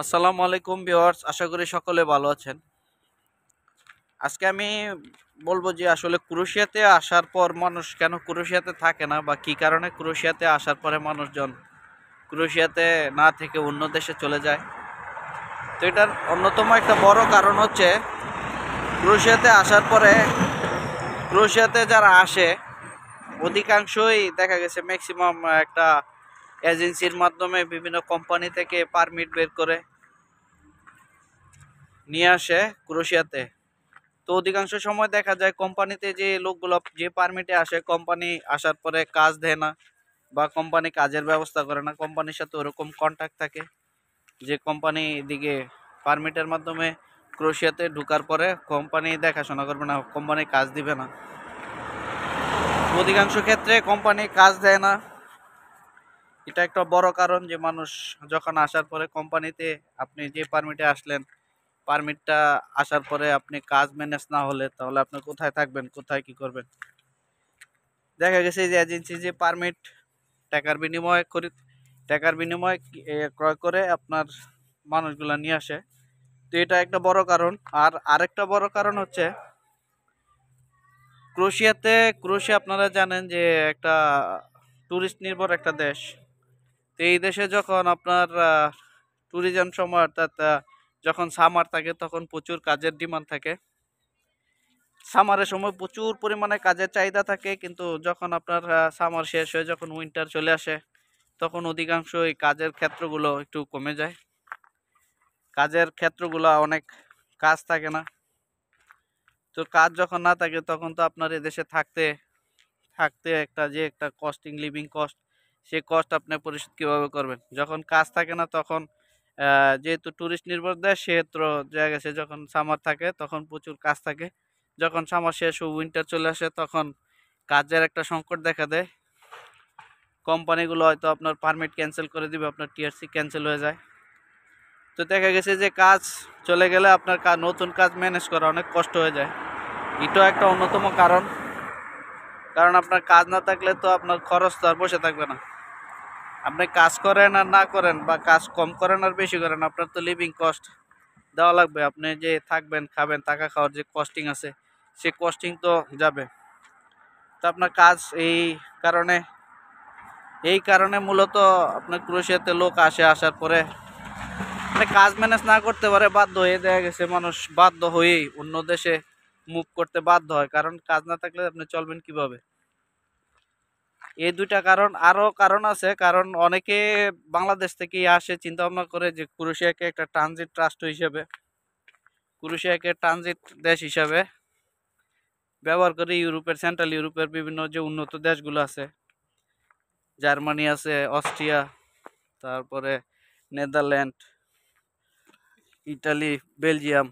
আসসালামু আলাইকুম ভিউয়ার্স, আশা করি সকলে ভালো আছেন। আজকে আমি বলবো যে আসলে ক্রোয়েশিয়াতে আসার পর মানুষ কেন ক্রোয়েশিয়াতে থাকে না বা কী কারণে ক্রোয়েশিয়াতে আসার পরে মানুষজন ক্রোয়েশিয়াতে না থেকে অন্য দেশে চলে যায়। তো এটার অন্যতম একটা বড় কারণ হচ্ছে ক্রোয়েশিয়াতে আসার পরে ক্রোয়েশিয়াতে যারা আসে অধিকাংশই দেখা গেছে ম্যাক্সিমাম একটা এজেন্সির মাধ্যমে বিভিন্ন কোম্পানি থেকে পারমিট বের করে নিয়ে আসে ক্রোয়েশিয়াতে। তো অধিকাংশ সময় দেখা যায় কোম্পানিতে যে লোকগুলো যে পারমিটে আসে, কোম্পানি আসার পরে কাজ দেয় না বা কোম্পানি কাজের ব্যবস্থা করে না। কোম্পানির সাথে ওরকম কন্ট্যাক্ট থাকে যে কোম্পানি দিকে পারমিটের মাধ্যমে ক্রোয়েশিয়াতে ঢোকার পরে কোম্পানি দেখাশোনা করবে না, কোম্পানি কাজ দিবে না। অধিকাংশ ক্ষেত্রে কোম্পানি কাজ দেয় না। এটা একটা বড় কারণ যে মানুষ যখন আসার পরে কোম্পানিতে আপনি যে পারমিটে আসলেন, পারমিটটা আসার পরে আপনি কাজ ম্যানেজ না হলে তাহলে আপনি কোথায় থাকবেন, কোথায় কি করবেন। দেখা গেছে যে এজেন্সি যে পারমিট টাকার বিনিময়ে ক্রয় করে আপনার মানুষগুলা নিয়ে আসে। তো এটা একটা বড় কারণ। আর আরেকটা বড় কারণ হচ্ছে ক্রোয়েশিয়া আপনারা জানেন যে একটা টুরিস্ট নির্ভর একটা দেশ। তো এই দেশে যখন আপনার ট্যুরিজম সময় অর্থাৎ যখন সামার থাকে তখন প্রচুর কাজের ডিমান্ড থাকে। সামারের সময় প্রচুর পরিমাণে কাজের চাহিদা থাকে, কিন্তু যখন আপনার সামার শেষ হয়ে যখন উইন্টার চলে আসে তখন অধিকাংশ এই কাজের ক্ষেত্রগুলো একটু কমে যায়। কাজের ক্ষেত্রগুলো অনেক কাজ থাকে না। তো কাজ যখন না থাকে তখন তো আপনার এদেশে থাকতে থাকতে একটা কস্টিং লিভিং কস্ট, সেই কস্ট আপনি পরিশোধ কীভাবে করবেন। যখন কাজ থাকে না তখন যেহেতু ট্যুরিস্ট নির্ভর দেশ সেহেতু দেখা গেছে যখন সামার থাকে তখন প্রচুর কাজ থাকে। যখন সামার শেষ উইন্টার চলে আসে তখন কাজের একটা সংকট দেখা দেয়। কোম্পানিগুলো হয়তো আপনার পারমিট ক্যান্সেল করে দিবে, আপনার টিআরসি ক্যান্সেল হয়ে যায়। তো দেখা গেছে যে কাজ চলে গেলে আপনার নতুন কাজ ম্যানেজ করা অনেক কষ্ট হয়ে যায়। এটাও একটা অন্যতম কারণ। কারণ আপনার কাজ না থাকলে তো আপনার খরচ তো আর বসে থাকবে না। আপনি কাজ করেন আর না করেন বা কাজ কম করেন আর বেশি করেন, আপনার তো লিভিং কস্ট দেওয়া লাগবে। আপনি যে থাকবেন খাবেন, থাকা খাওয়ার যে কস্টিং আছে সে কস্টিং তো যাবে। তো আপনার কাজ কারণে এই কারণে মূলত আপনার ক্রোয়েশিয়াতে লোক আসার পরে মানে কাজ ম্যানেজ না করতে পারে বাধ্য হয়ে দেখা গেছে মানুষ বাধ্য হয়েই অন্য দেশে মুভ করতে বাধ্য হয়। কারণ কাজ না থাকলে আপনি চলবেন কিভাবে। এই দুইটা কারণ, আরো কারণ আছে। কারণ অনেকে বাংলাদেশ থেকে আসে চিন্তা ভাবনা করে যে ক্রোয়েশিয়াকে একটা ট্রানজিট রাষ্ট্র হিসেবে, ক্রোয়েশিয়াকে ট্রানজিট দেশ হিসাবে ব্যবহার করে সেন্ট্রাল ইউরোপের বিভিন্ন যে উন্নত দেশগুলো আছে, জার্মানি আছে, অস্ট্রিয়া, তারপরে নেদারল্যান্ড, ইটালি, বেলজিয়াম,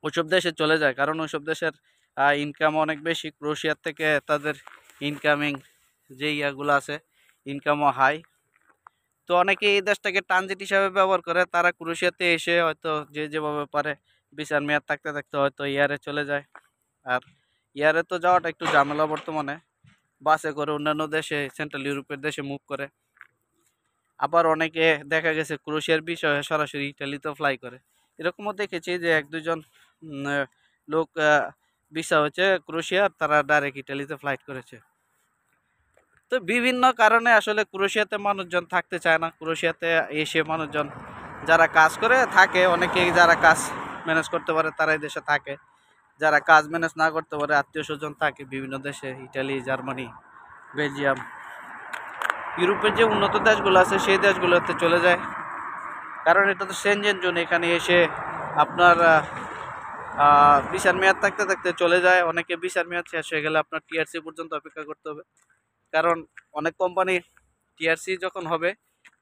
ওইসব দেশে চলে যায়। কারণ ওইসব দেশের ইনকাম অনেক বেশি। ক্রোয়েশিয়ার থেকে তাদের ইনকামিং যে ইয়াগুলো আছে ইনকামও হাই। তো অনেকে এই দেশটাকে ট্রানজিট হিসাবে ব্যবহার করে। তারা ক্রোয়েশিয়াতে এসে হয়তো যে যেভাবে পারে ভিসার মেয়াদ থাকতে থাকতে হয়তো ইয়ারে চলে যায়। আর ইয়ারে তো যাওয়াটা একটু ঝামেলা বর্তমানে। বাসে করে অন্যান্য দেশে সেন্ট্রাল ইউরোপের দেশে মুভ করে। আবার অনেকে দেখা গেছে ক্রোয়েশিয়ার বিষয়ে সরাসরি ইটালিতেও ফ্লাই করে। এরকমও দেখেছি যে এক দুজন লোক ভিসা হচ্ছে ক্রোয়েশিয়ার, তারা ডাইরেক্ট ইটালিতে ফ্লাইট করেছে। তো বিভিন্ন কারণে আসলে ক্রোয়েশিয়াতে মানুষজন থাকতে চায় না। ক্রোয়েশিয়াতে এসে মানুষজন যারা কাজ করে থাকে, অনেকেই যারা কাজ ম্যানেজ করতে পারে তারাই দেশে থাকে। যারা কাজ ম্যানেজ না করতে পারে আত্মীয় স্বজন থাকে বিভিন্ন দেশে, ইটালি, জার্মানি, বেলজিয়াম, ইউরোপের যে উন্নত দেশগুলো আছে সেই দেশগুলোতে চলে যায়। কারণ এটা তো সেনজেন জোন, এখানে এসে আপনার ভিসার মেয়াদ থাকতে থাকতে চলে যায়। অনেকে ভিসার মেয়াদ শেষ হয়ে গেলে আপনার টিআরসি পর্যন্ত অপেক্ষা করতে হবে। কারণ অনেক কোম্পানি টিআরসি যখন হবে,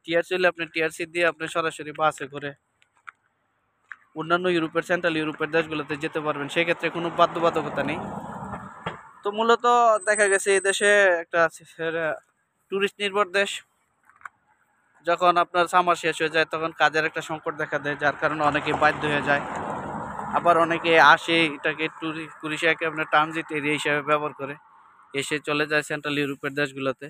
টিআরসি হলে আপনি টিআরসি দিয়ে আপনি সরাসরি বাসে করে অন্যান্য সেন্ট্রাল ইউরোপের দেশগুলোতে যেতে পারবেন। সেক্ষেত্রে কোনো বাধ্যবাধকতা নেই। তো মূলত দেখা গেছে এই দেশে একটা ট্যুরিস্ট নির্ভর দেশ। যখন আপনার সামার শেষ হয়ে যায় তখন কাজের একটা সংকট দেখা দেয়, যার কারণে অনেকে বাধ্য হয়ে যায়। আবার অনেকে আসে এটাকে ক্রোয়েশিয়াকে আপনার ট্রানজিট এরিয়া হিসেবে ব্যবহার করে এসে চলে যায় সেন্ট্রাল ইউরোপের দেশগুলোতে।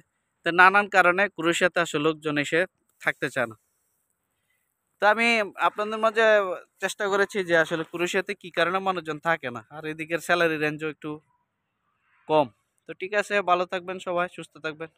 তো নানান কারণে ক্রোয়েশিয়াতে আসলে লোকজন এসে থাকতে চায় না। তো আমি আপনাদের মাঝে চেষ্টা করেছি যে আসলে ক্রোয়েশিয়াতে কি কারণে মানুষজন থাকে না, আর এদিকের স্যালারি রেঞ্জও একটু কম। তো ঠিক আছে, ভালো থাকবেন সবাই, সুস্থ থাকবেন।